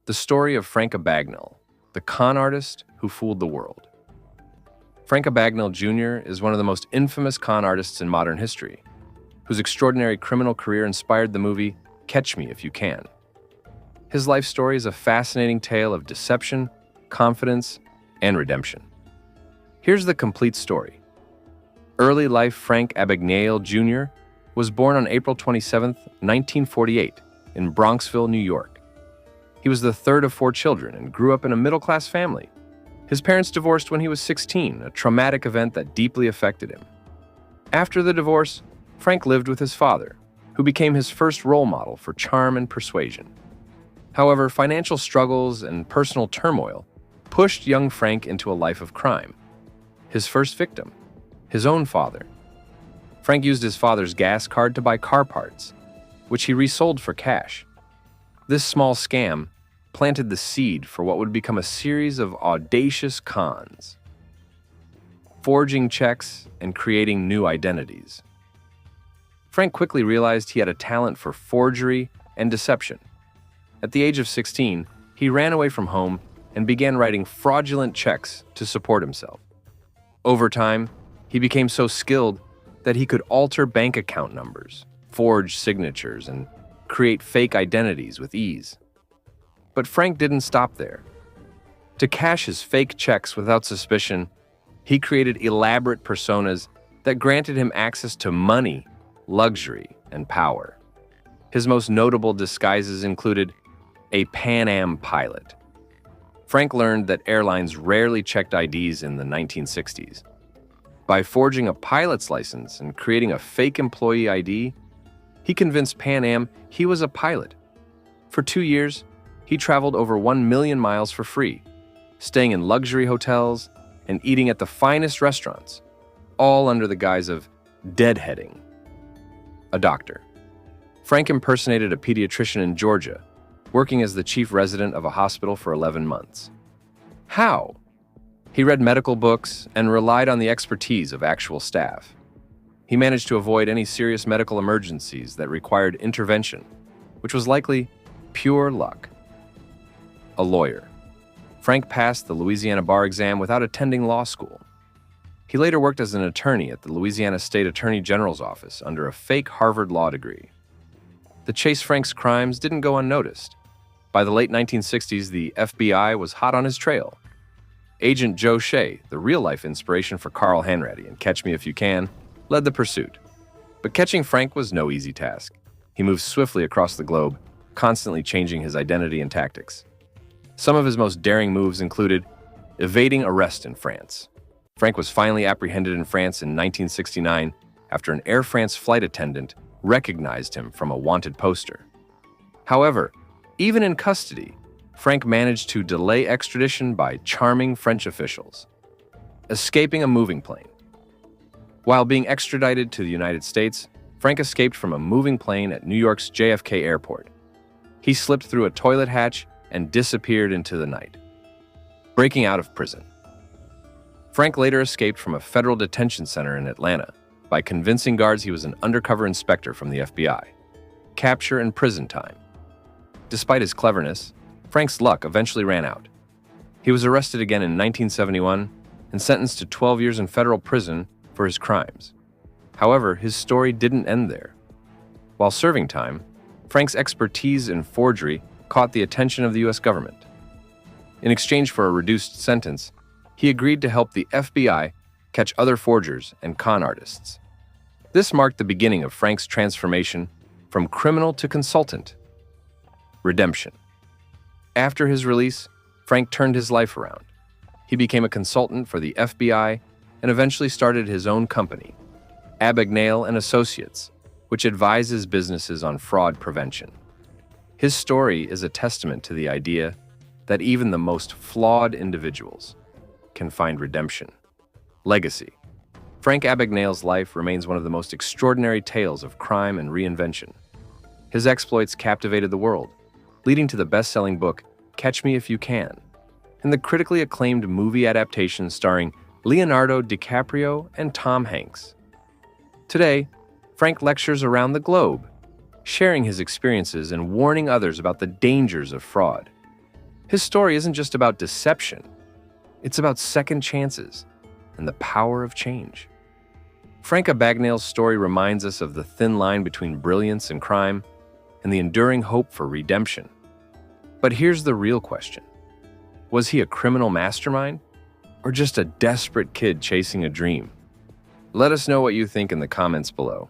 The story of Frank Abagnale, the con artist who fooled the world. Frank Abagnale Jr. is one of the most infamous con artists in modern history, whose extraordinary criminal career inspired the movie Catch Me If You Can. His life story is a fascinating tale of deception, confidence, and redemption. Here's the complete story. Early life Frank Abagnale Jr. was born on April 27, 1948, in Bronxville, New York. He was the third of 4 children and grew up in a middle-class family. His parents divorced when he was 16, a traumatic event that deeply affected him. After the divorce, Frank lived with his father, who became his first role model for charm and persuasion. However, financial struggles and personal turmoil pushed young Frank into a life of crime. His first victim, his own father. Frank used his father's gas card to buy car parts, which he resold for cash. This small scam planted the seed for what would become a series of audacious cons, forging checks and creating new identities. Frank quickly realized he had a talent for forgery and deception. At the age of 16, he ran away from home and began writing fraudulent checks to support himself. Over time, he became so skilled that he could alter bank account numbers, forge signatures, and create fake identities with ease. But Frank didn't stop there. To cash his fake checks without suspicion, he created elaborate personas that granted him access to money, luxury, and power. His most notable disguises included a Pan Am pilot. Frank learned that airlines rarely checked IDs in the 1960s. By forging a pilot's license and creating a fake employee ID, he convinced Pan Am he was a pilot. For 2 years, he traveled over 1 million miles for free, staying in luxury hotels and eating at the finest restaurants, all under the guise of deadheading a doctor. Frank impersonated a pediatrician in Georgia, working as the chief resident of a hospital for 11 months. How? He read medical books and relied on the expertise of actual staff. He managed to avoid any serious medical emergencies that required intervention, which was likely pure luck. A lawyer. Frank passed the Louisiana bar exam without attending law school. He later worked as an attorney at the Louisiana State Attorney General's office under a fake Harvard law degree. The chase Frank's crimes didn't go unnoticed. By the late 1960s, the FBI was hot on his trail. Agent Joe Shea, the real-life inspiration for Carl Hanratty in Catch Me If You Can, led the pursuit. But catching Frank was no easy task. He moved swiftly across the globe, constantly changing his identity and tactics. Some of his most daring moves included evading arrest in France. Frank was finally apprehended in France in 1969 after an Air France flight attendant recognized him from a wanted poster. However, even in custody, Frank managed to delay extradition by charming French officials, escaping a moving plane. While being extradited to the United States, Frank escaped from a moving plane at New York's JFK Airport. He slipped through a toilet hatch and disappeared into the night, breaking out of prison. Frank later escaped from a federal detention center in Atlanta by convincing guards he was an undercover inspector from the FBI. Capture and prison time. Despite his cleverness, Frank's luck eventually ran out. He was arrested again in 1971 and sentenced to 12 years in federal prison for his crimes. However, his story didn't end there. While serving time, Frank's expertise in forgery caught the attention of the U.S. government. In exchange for a reduced sentence, he agreed to help the FBI catch other forgers and con artists. This marked the beginning of Frank's transformation from criminal to consultant. Redemption. After his release, Frank turned his life around. He became a consultant for the FBI and eventually started his own company, Abagnale and Associates, which advises businesses on fraud prevention. His story is a testament to the idea that even the most flawed individuals can find redemption. Legacy. Frank Abagnale's life remains one of the most extraordinary tales of crime and reinvention. His exploits captivated the world, leading to the best-selling book Catch Me If You Can, and the critically acclaimed movie adaptation starring Leonardo DiCaprio and Tom Hanks. Today, Frank lectures around the globe, sharing his experiences and warning others about the dangers of fraud. His story isn't just about deception, it's about second chances and the power of change. Frank Abagnale's story reminds us of the thin line between brilliance and crime and the enduring hope for redemption. But here's the real question. Was he a criminal mastermind or just a desperate kid chasing a dream? Let us know what you think in the comments below.